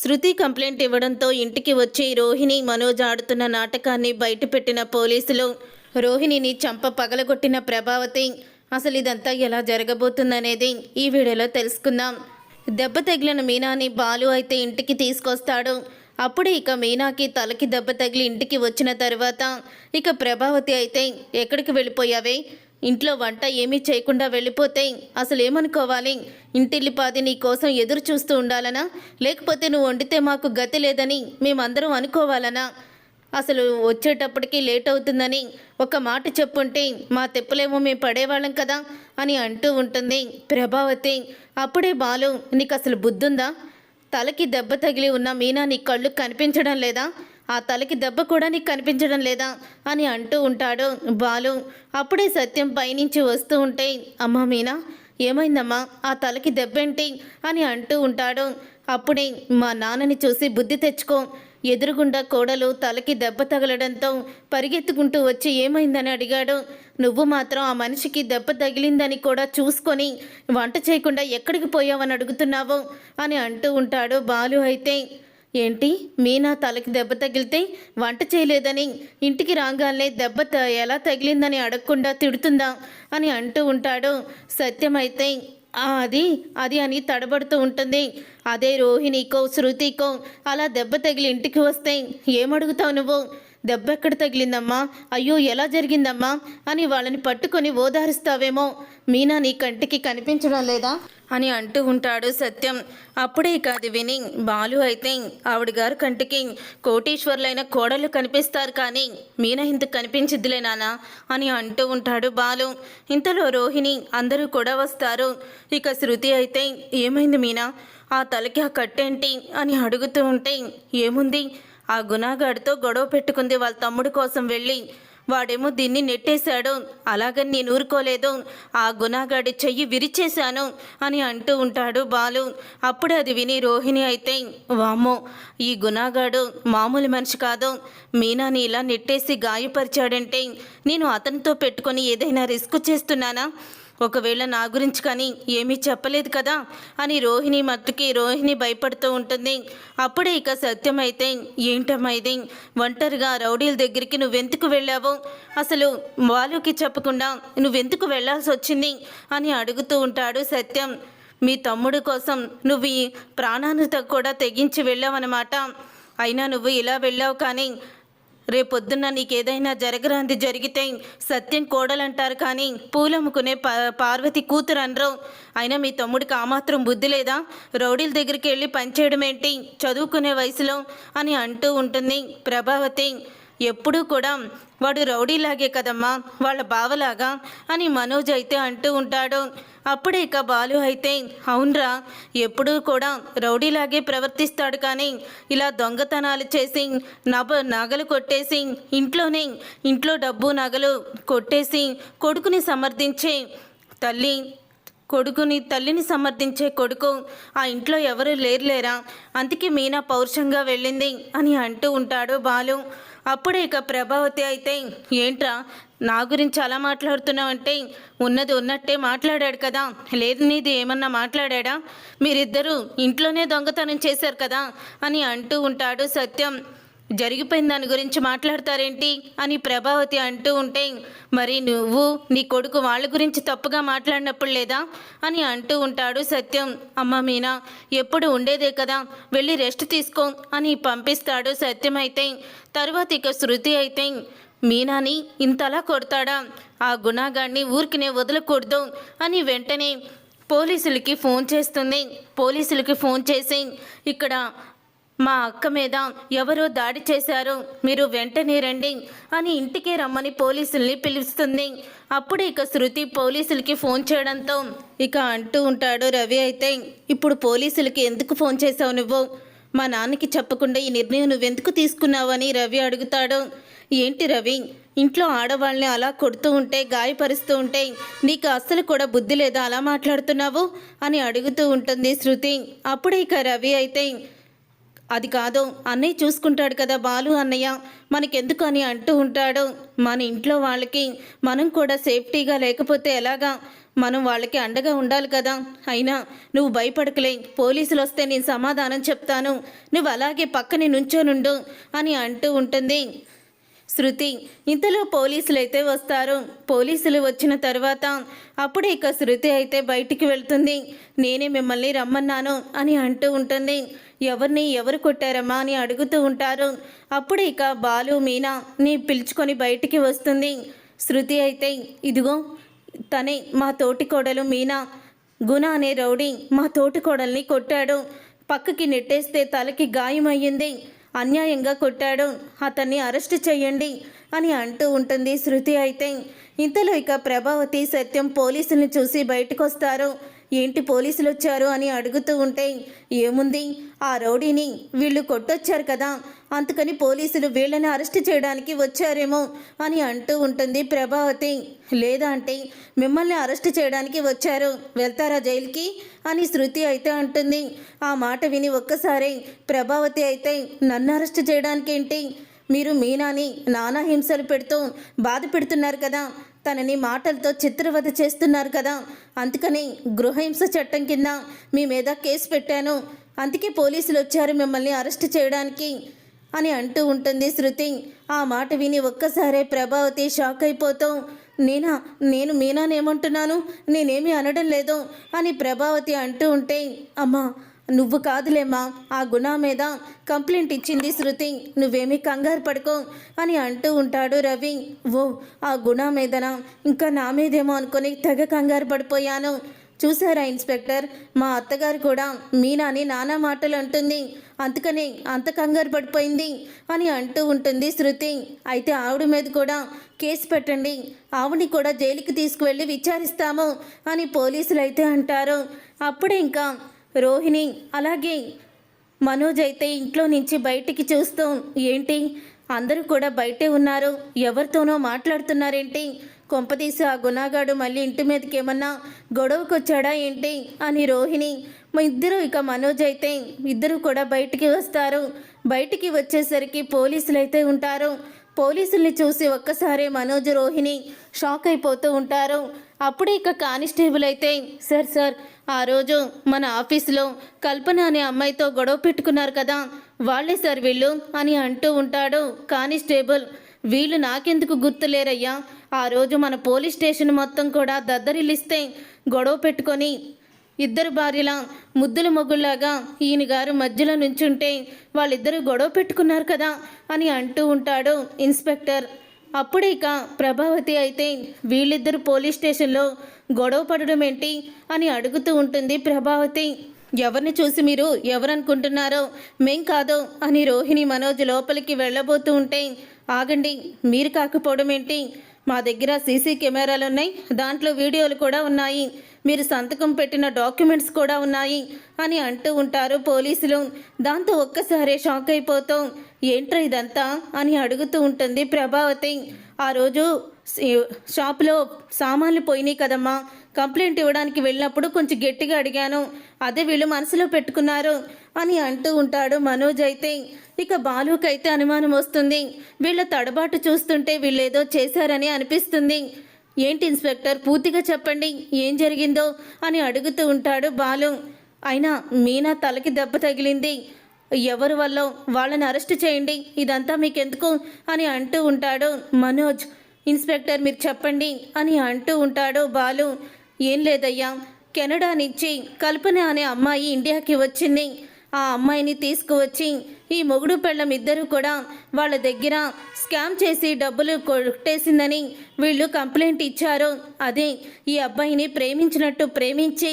శృతి complaint ఇవ్వడంతో ఇంటికి వచ్చి రోహిణి మనోజ్ ఆడుతున్న నాటకాన్ని బయటపెట్టిన పోలీసులు రోహిణిని చంప పగలగొట్టిన ప్రభావతి అసలు ఇదంతా ఎలా జరగబోతుందనేది ఈ వీడియోలో తెలుసుకుందాం. దెబ్బ తగిలిన మీనాని బాలు అయితే ఇంటికి తీసుకొస్తాడు. అప్పుడే ఇక మీనాకి తలకి దెబ్బ తగిలి ఇంటికి వచ్చిన తర్వాత ఇక ప్రభావతి అయితే ఎక్కడికి వెళ్ళిపోయావే, ఇంట్లో వంట ఏమీ చేయకుండా వెళ్ళిపోతే అసలు ఏమనుకోవాలి, ఇంటిల్లిపాది నీ కోసం ఎదురు చూస్తూ ఉండాలనా, లేకపోతే నువ్వు వండితే మాకు గతి లేదని మేమందరం అనుకోవాలనా, అసలు వచ్చేటప్పటికి లేట్ అవుతుందని ఒక మాట చెప్పుంటే మా తెప్పలేమో మేము పడేవాళ్ళం కదా అని అంటూ ఉంటుంది ప్రభావతి. అప్పుడే బాలు, నీకు అసలు బుద్ధుందా, తలకి దెబ్బ తగిలి ఉన్న మీనా నీ కళ్ళు కనిపించడం లేదా, ఆ తలకి దెబ్బ కూడా నీకు కనిపించడం లేదా అని అంటూ ఉంటాడు బాలు. అప్పుడే సత్యం పైనుంచి వస్తూ ఉంటే, అమ్మా మీనా ఏమైందమ్మా, ఆ తలకి దెబ్బేంటి అని అంటూ ఉంటాడు. అప్పుడే మా నాన్నని చూసి బుద్ధి తెచ్చుకో, ఎదురుగుండా కోడలు తలకి దెబ్బ తగలడంతో పరిగెత్తుకుంటూ వచ్చి ఏమైందని అడిగాడు. నువ్వు మాత్రం ఆ మనిషికి దెబ్బ తగిలిందని కూడా చూసుకొని వంట చేయకుండా ఎక్కడికి పోయావని అడుగుతున్నావు అని అంటూ ఉంటాడు బాలు. అయితే ఏంటి, మీనా తలకి దెబ్బ తగిలితే వంట చేయలేదని ఇంటికి రాగానే దెబ్బ ఎలా తగిలిందని అడగకుండా తిడుతుందా అని అంటూ ఉంటాడు. సత్యమైతే అది అది అని తడబడుతూ ఉంటుంది. అదే రోహిణికో శృతికో అలా దెబ్బ తగిలి ఇంటికి వస్తే ఏమడుగుతావు నువ్వు, దెబ్బ ఎక్కడ తగిలిందమ్మా, అయ్యో ఎలా జరిగిందమ్మా అని వాళ్ళని పట్టుకొని ఓదారుస్తావేమో, మీనా నీ కంటికి కనిపించడం లేదా అని అంటూ ఉంటాడు సత్యం. అప్పుడే ఇక అది విని బాలు అయితే ఆవిడ గారు కంటికి కోటీశ్వర్లైన కోడళ్ళు కనిపిస్తారు కానీ మీనా ఇంత కనిపించిద్దిలే నానా అని అంటూ ఉంటాడు బాలు. ఇంతలో రోహిణి అందరూ కూడా వస్తారు. ఇక శృతి అయితే ఏమైంది మీనా, ఆ తలకి ఆ కట్టేంటి అని అడుగుతూ ఉంటే, ఏముంది, ఆ గుణాగాడితో గొడవ పెట్టుకుంది వాళ్ళ తమ్ముడి కోసం వెళ్ళి, వాడేమో దీన్ని నెట్టేశాడు, అలాగని నేను ఊరుకోలేదు, ఆ గుణాగాడి చెయ్యి విరిచేశాను అని అంటూ ఉంటాడు బాలు. అప్పుడే అది విని రోహిణి అయితే, వామ్మో ఈ గుణాగాడు మామూలు మనిషి కాదు, మీనాని ఇలా నెట్టేసి గాయపరిచాడంటే నేను అతనితో పెట్టుకొని ఏదైనా రిస్క్ చేస్తున్నానా, ఒకవేళ నా గురించి కానీ ఏమీ చెప్పలేదు కదా అని రోహిణి భయపడుతూ ఉంటుంది. అప్పుడే ఇక సత్యం అయితే, ఏంటమ్మా ఇది, ఒంటరిగా రౌడీల దగ్గరికి నువ్వెందుకు వెళ్ళావు, అసలు వాళ్ళకి చెప్పకుండా నువ్వెందుకు వెళ్ళాల్సి వచ్చింది అని అడుగుతూ ఉంటాడు సత్యం. మీ తమ్ముడు కోసం నువ్వు ఈ ప్రాణాన్ని కూడా తెగించి వెళ్ళావన్నమాట, అయినా నువ్వు ఇలా వెళ్ళావు కానీ రేపొద్దున్న నీకేదైనా జరగరాంది జరిగితే సత్యం కోడలంటారు కానీ పూలమ్ముకునే పార్వతి కూతురు అనరు. అయినా మీ తమ్ముడికి ఆ మాత్రం బుద్ధి లేదా, రౌడీల దగ్గరికి వెళ్ళి పనిచేయడం ఏంటి చదువుకునే వయసులో అని అంటూ ఉంటుంది ప్రభావతి. ఎప్పుడూ కూడా వాడు రౌడీలాగే కదమ్మా, వాళ్ళ బావలాగా అని మనోజ్ అయితే అంటూ ఉంటాడు. అప్పుడే ఇక బాలు అయితే, అవునరా ఎప్పుడూ కూడా రౌడీలాగే ప్రవర్తిస్తాడు కానీ ఇలా దొంగతనాలు చేసి నగలు కొట్టేసి ఇంట్లో డబ్బు నగలు కొట్టేసి తల్లిని సమర్థించే కొడుకు ఆ ఇంట్లో ఎవరు లేరా, అందుకే మీనా పౌరుషంగా వెళ్ళింది అని అంటూ ఉంటాడు బాలు. అప్పుడే ఇక ప్రభావతి అయితే, ఏంట్రా నా గురించి అలా మాట్లాడుతున్నావంటే ఉన్నది ఉన్నట్టే మాట్లాడాడు కదా, లేదు నీది ఏమన్నా మాట్లాడా, మీరిద్దరూ ఇంట్లోనే దొంగతనం చేశారు కదా అని అంటూ ఉంటాడు సత్యం. జరిగిపోయిన దాని గురించి మాట్లాడతారేంటి అని ప్రభావతి అంటూ ఉంటే, మరి నువ్వు నీ కొడుకు వాళ్ళ గురించి తప్పుగా మాట్లాడినప్పుడు లేదా అని అంటూ ఉంటాడు సత్యం. అమ్మ మీనా ఎప్పుడు ఉండేదే కదా, వెళ్ళి రెస్ట్ తీసుకో అని పంపిస్తాడు సత్యం. అయితే తరువాత ఇక శృతి అయితే, మీనాని ఇంతలా కొడతాడా, ఆ గుణాగాడిని ఊరికినే వదలకూడదు అని వెంటనే పోలీసులకి ఫోన్ చేసి ఇక్కడ మా అక్క మీద ఎవరో దాడి చేశారు, మీరు వెంటనే రండి అని ఇంటికే రమ్మని పోలీసుల్ని పిలుస్తుంది. అప్పుడు ఇక శృతి పోలీసులకి ఫోన్ చేయడంతో ఇక అంటూ ఉంటాడు రవి అయితే, ఇప్పుడు పోలీసులకి ఎందుకు ఫోన్ చేసావు నువ్వు, మా నాన్నకి చెప్పకుండా ఈ నిర్ణయం నువ్వెందుకు తీసుకున్నావు అని రవి అడుగుతాడు. ఏంటి రవి, ఇంట్లో ఆడవాళ్ళని అలా కొడుతూ ఉంటే గాయపరుస్తూ ఉంటే నీకు అస్సలు కూడా బుద్ధి లేదా, అలా మాట్లాడుతున్నావు అని అడుగుతూ ఉంటుంది శృతి. అప్పుడే ఇక రవి అయితే, అది కాదు అన్నయ్య చూసుకుంటాడు కదా బాలు అన్నయ్య, మనకెందుకు అని అంటూ ఉంటాడు. మన ఇంట్లో వాళ్ళకి మనం కూడా సేఫ్టీగా లేకపోతే ఎలాగా, మనం వాళ్ళకి అండగా ఉండాలి కదా. అయినా నువ్వు భయపడకలే, పోలీసులు వస్తే నేను సమాధానం చెప్తాను, నువ్వు అలాగే పక్కనే నుంచోనుండు అని అంటూ ఉంటుంది శృతి. ఇంతలో పోలీసులు అయితే వస్తారు. పోలీసులు వచ్చిన తర్వాత అప్పుడే ఇక శృతి అయితే బయటికి వెళ్తుంది. నేనే మిమ్మల్ని రమ్మన్నాను అని అంటూ ఉంటుంది. ఎవరు కొట్టారమ్మా అని అడుగుతూ ఉంటారు. అప్పుడే ఇక బాలు మీనా నీ పిలుచుకొని బయటికి వస్తుంది. శృతి అయితే ఇదిగో తనే మా తోటి కోడలు మీనా, గుణ అనే రౌడీ మా తోటి కోడల్ని కొట్టాడు, పక్కకి నెట్టేస్తే తలకి గాయమయ్యింది, అన్యాయంగా కొట్టాడు, అతన్ని అరెస్ట్ చేయండి అని అంటూ ఉంటుంది శృతి అయితే. ఇంతలో ఇక ప్రభావతి సత్యం పోలీసుల్ని చూసి బయటకు వస్తారు. ఏంటి పోలీసులు వచ్చారు అని అడుగుతూ ఉంటే ఏముంది, ఆ రౌడీని వీళ్ళు కొట్టొచ్చారు కదా, అందుకని పోలీసులు వీళ్ళని అరెస్ట్ చేయడానికి వచ్చారేమో అని అంటూ ఉంటుంది ప్రభావతి. లేదా అంటే మిమ్మల్ని అరెస్ట్ చేయడానికి వచ్చారు, వెళ్తారా జైలుకి అని శృతి అయితే అంటుంది. ఆ మాట విని ఒక్కసారి ప్రభావతి అయితే నన్ను అరెస్ట్ చేయడానికి ఏంటి, మీరు మీనాని నానా హింసలు పెడుతూ బాధ పెడుతున్నారు కదా, తనని మాటలతో చిత్రవద చేస్తున్నారు కదా, అందుకని గృహహింస చట్టం కింద మీ మీద కేసు పెట్టాను, అందుకే పోలీసులు వచ్చారు మిమ్మల్ని అరెస్ట్ చేయడానికి అని అంటూ ఉంటుంది శృతి. ఆ మాట విని ఒక్కసారే ప్రభావతి షాక్ అయిపోతూ నేను మీనానేమంటున్నాను, నేనేమీ అనడం లేదు అని ప్రభావతి అంటూ ఉంటే అమ్మా నువ్వు కాదులేమ్మా, ఆ గుణ మీద కంప్లైంట్ ఇచ్చింది శృతి, నువ్వేమీ కంగారు పడుకో అని అంటూ ఉంటాడు రవి. ఓ ఆ గుణ మీదనా, ఇంకా నా మీదేమో అనుకుని తెగ కంగారు పడిపోయాను. చూసారా ఇన్స్పెక్టర్, మా అత్తగారు కూడా మీనాని నానా మాటలు అంటుంది, అందుకని అంత కంగారు పడిపోయింది అని అంటూ ఉంటుంది శృతి. అయితే ఆవిడ మీద కూడా కేసు పెట్టండి, ఆవిడని కూడా జైలుకి తీసుకువెళ్ళి విచారిస్తాము అని పోలీసులు అయితే అంటారు. అప్పుడే ఇంకా రోహిణి అలాగే మనోజ్ అయితే ఇంట్లో నుంచి బయటికి చూస్తూ ఏంటి అందరూ కూడా బయటే ఉన్నారు, ఎవరితోనో మాట్లాడుతున్నారేంటి, కొంపదీసి ఆ గుణగాడు మళ్ళీ ఇంటి మీదకి ఏమన్నా గొడవకు వచ్చాడా ఏంటి అని రోహిణి ఇద్దరు ఇక మనోజ్ అయితే ఇద్దరు కూడా బయటికి వస్తారు. బయటికి వచ్చేసరికి పోలీసులు అయితే ఉంటారు. పోలీసుల్ని చూసి ఒక్కసారి మనోజ్ రోహిణి షాక్ అయిపోతూ ఉంటారు. అప్పుడే ఇక కానిస్టేబుల్ అయితే సార్ ఆ రోజు మన ఆఫీసులో కల్పన అనే అమ్మాయితో గొడవ పెట్టుకున్నారు కదా, వాళ్ళే సార్ వీళ్ళు అని అంటూ ఉంటాడు కానిస్టేబుల్. వీళ్ళు నాకెందుకు గుర్తులేరయ్యా, ఆ రోజు మన పోలీస్ స్టేషన్ మొత్తం కూడా దద్దరిల్లిస్తే గొడవ పెట్టుకొని ఇద్దరు భార్యల ముద్దుల మొగుల్లాగా ఈయన గారు మధ్యలో నుంచుంటే వాళ్ళిద్దరూ గొడవ పెట్టుకున్నారు కదా అని అంటూ ఉంటాడు ఇన్స్పెక్టర్. అప్పుడే ఇక ప్రభావతి అయితే వీళ్ళిద్దరు పోలీస్ స్టేషన్లో గొడవ పడడం ఏంటి అని అడుగుతూ ఉంటుంది ప్రభావతి. ఎవరిని చూసి మీరు ఎవరనుకుంటున్నారో, మేం కాదు అని రోహిణి మనోజ్ లోపలికి వెళ్ళబోతూ ఉంటే ఆగండి, మీరు కాకపోవడం ఏంటి, మా దగ్గర సీసీ కెమెరాలు ఉన్నాయి, దాంట్లో వీడియోలు కూడా ఉన్నాయి, మీరు సంతకం పెట్టిన డాక్యుమెంట్స్ కూడా ఉన్నాయి అని అంటూ ఉంటారు పోలీసులు. దాంతో ఒక్కసారి షాక్ అయిపోతాం, ఏంట్రా ఇదంతా అని అడుగుతూ ఉంటుంది ప్రభావతి. ఆ రోజు షాప్లో సామాన్లు పోయినాయి కదమ్మా, కంప్లైంట్ ఇవ్వడానికి వెళ్ళినప్పుడు కొంచెం గట్టిగా అడిగాను, అదే వీళ్ళు మనసులో పెట్టుకున్నారు అని అంటూ ఉంటాడు మనోజ్ అయితే. ఇక బాలుకి అయితే అనుమానం వస్తుంది, వీళ్ళ తడబాటు చూస్తుంటే వీళ్ళేదో చేశారని అనిపిస్తుంది. ఏంటి ఇన్స్పెక్టర్ పూర్తిగా చెప్పండి ఏం జరిగిందో అని అడుగుతూ ఉంటాడు బాలు. అయినా మీనా తలకి దెబ్బ తగిలింది, ఎవరి వల్ల వాళ్ళని అరెస్ట్ చేయండి, ఇదంతా మీకెందుకు అని అంటూ ఉంటాడు మనోజ్. ఇన్స్పెక్టర్ మీరు చెప్పండి అని అంటూ ఉంటాడు బాలు. ఏం లేదయ్యా, కెనడా నుంచి కల్పన అనే అమ్మాయి ఇండియాకి వచ్చింది, ఆ అమ్మాయిని తీసుకువచ్చి ఈ మొగుడు పెళ్ళం ఇద్దరు కూడా వాళ్ళ దగ్గర స్కామ్ చేసి డబ్బులు కొట్టేసిందని వీళ్ళు కంప్లైంట్ ఇచ్చారు. అదే ఈ అబ్బాయిని ప్రేమించినట్టు ప్రేమించి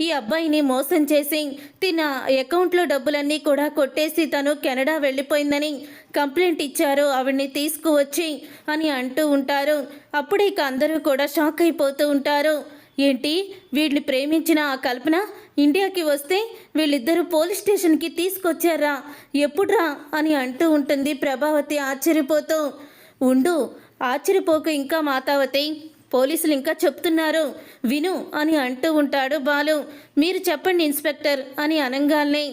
ఈ అబ్బాయిని మోసం చేసి తిన అకౌంట్లో డబ్బులన్నీ కూడా కొట్టేసి తను కెనడా వెళ్ళిపోయిందని కంప్లైంట్ ఇచ్చారు, ఆవిడ్ని తీసుకువచ్చి అని అంటూ ఉంటారు. అప్పుడే ఇక అందరూ కూడా షాక్ అయిపోతూ ఉంటారు. ఏంటి వీళ్ళు ప్రేమించిన ఆ కల్పన ఇండియాకి వస్తే వీళ్ళిద్దరూ పోలీస్ స్టేషన్కి తీసుకొచ్చారా, ఎప్పుడ్రా అని అంటూ ఉంటుంది ప్రభావతి ఆశ్చర్యపోతూ. ఉండు ఆశ్చర్యపోకు ఇంకా మాతావతి, పోలీసులు ఇంకా చెప్తున్నారు విను అని అంటూ ఉంటాడు బాలు. మీరు చెప్పండి ఇన్స్పెక్టర్ అని అనగానే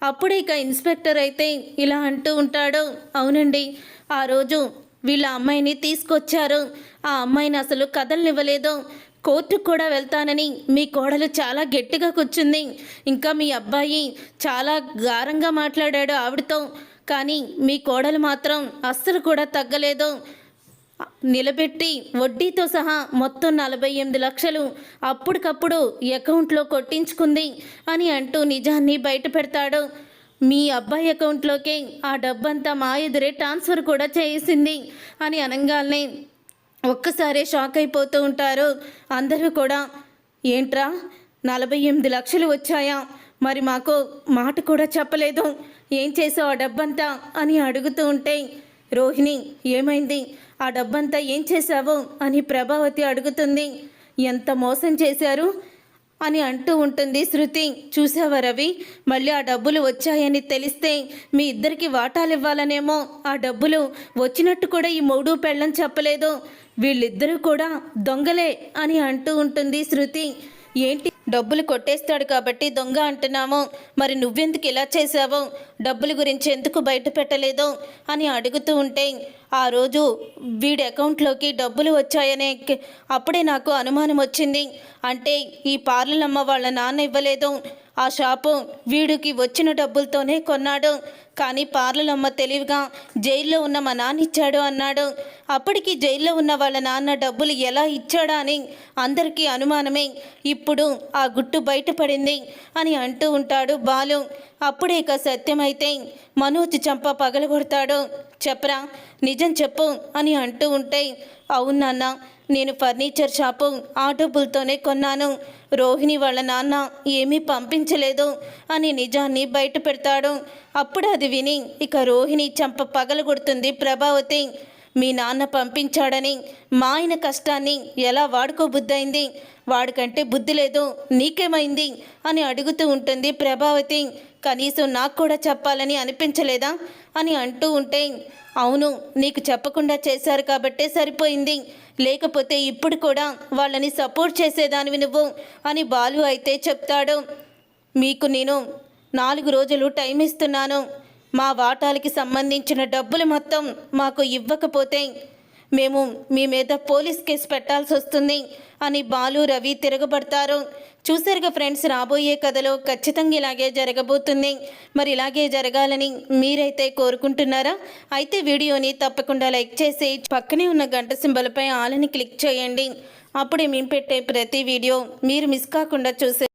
అప్పుడే ఇక ఇన్స్పెక్టర్ అయితే ఇలా అంటూ ఉంటాడు. అవునండి, ఆ రోజు వీళ్ళ అమ్మాయిని తీసుకొచ్చారు, ఆ అమ్మాయిని అసలు కదలనివ్వలేదు, కోర్టుకు కూడా వెళ్తానని మీ కోడలు చాలా గట్టిగా కూర్చుంది. ఇంకా మీ అబ్బాయి చాలా గారంగా మాట్లాడాడు ఆవిడతో. కానీ మీ కోడలు మాత్రం అస్సలు కూడా తగ్గలేదు. నిలబెట్టి వడ్డీతో సహా మొత్తం 48 లక్షలు అప్పటికప్పుడు అకౌంట్లో కొట్టించుకుంది అని అంటూ నిజాన్ని బయట పెడతాడు. మీ అబ్బాయి అకౌంట్లోకి ఆ డబ్బంతా మా ఎదురే ట్రాన్స్ఫర్ కూడా చేసింది అని అనగానే ఒక్కసారే షాక్ అయిపోతూ ఉంటారు అందరూ కూడా. ఏంట్రా 48 లక్షలు వచ్చాయా? మరి మాకు మాట కూడా చెప్పలేదు, ఏం చేసావు ఆ డబ్బంతా అని అడుగుతూ ఉంటే, రోహిణి ఏమైంది, ఆ డబ్బంతా ఏం చేశావు అని ప్రభావతి అడుగుతుంది. ఎంత మోసం చేశారు అని అంటూ ఉంటుంది శృతి. చూసావా రవి, మళ్ళీ ఆ డబ్బులు వచ్చాయని తెలిస్తే మీ ఇద్దరికి వాటాలు ఇవ్వాలనేమో ఆ డబ్బులు వచ్చినట్టు కూడా ఈ మూడు పెళ్ళని చెప్పలేదు. వీళ్ళిద్దరూ కూడా దొంగలే అని అంటూ ఉంటుంది శృతి. ఏంటి డబ్బులు కొట్టేస్తాడు కాబట్టి దొంగ అంటున్నాము, మరి నువ్వెందుకు ఇలా చేశావు, డబ్బుల గురించి ఎందుకు బయట పెట్టలేదు అని అడుగుతూ ఉంటే, ఆ రోజు వీడి అకౌంట్లోకి డబ్బులు వచ్చాయనే అప్పుడే నాకు అనుమానం వచ్చింది. అంటే ఈ పార్లమ్మ వాళ్ళ నాన్న ఇవ్వలేదు, ఆ షాపు వీడికి వచ్చిన డబ్బులతోనే కొన్నాడు. కానీ పార్లమ్మ తెలివిగా జైల్లో ఉన్న మా నాన్న ఇచ్చాడు అన్నాడు. అప్పటికి జైల్లో ఉన్న వాళ్ళ నాన్న డబ్బులు ఎలా ఇచ్చాడా అని అందరికీ అనుమానమే. ఇప్పుడు ఆ గుట్టు బయటపడింది అని అంటూ ఉంటాడు బాలు. అప్పుడే ఇక సత్యమైతే మనోజ్ చంప పగలగొడతాడు. చెప్పరా, నిజం చెప్పు అని అంటూ ఉంటే, అవును నాన్న, నేను ఫర్నిచర్ షాపు ఆ డబ్బులతోనే కొన్నాను, రోహిణి వాళ్ళ నాన్న ఏమీ పంపించలేదు అని నిజాన్ని బయట పెడతాడు. అప్పుడు అది విని ఇక రోహిణి చంప పగలగొడుతుంది ప్రభావతి. మీ నాన్న పంపించాడని మా ఆయన కష్టాన్ని ఎలా వాడుకోబుద్దయింది, వాడికంటే బుద్ధి లేదు, నీకేమైంది అని అడుగుతూ ఉంటుంది ప్రభావతి. కనీసం నాకు కూడా చెప్పాలని అనిపించలేదా అని అంటూ ఉంటే, అవును, నీకు చెప్పకుండా చేశారు కాబట్టే సరిపోయింది, లేకపోతే ఇప్పుడు కూడా వాళ్ళని సపోర్ట్ చేసేదానివి నువ్వు అని బాలు అయితే చెప్తాడు. మీకు నేను 4 రోజులు టైం ఇస్తున్నాను, మా వాటాలకి సంబంధించిన డబ్బులు మొత్తం మాకు ఇవ్వకపోతే మేము మీ మీద పోలీస్ కేసు పెట్టాల్సి వస్తుంది అని బాలు రవి తిరగబడతారు. చూసారుగా ఫ్రెండ్స్, రాబోయే కథలో ఖచ్చితంగా ఇలాగే జరగబోతుంది. మరి ఇలాగే జరగాలని మీరైతే కోరుకుంటున్నారా? అయితే వీడియోని తప్పకుండా లైక్ చేసి పక్కనే ఉన్న గంట సింబల్పై ఆల్ అని క్లిక్ చేయండి. అప్పుడే మేము పెట్టే ప్రతి వీడియో మీరు మిస్ కాకుండా చూసే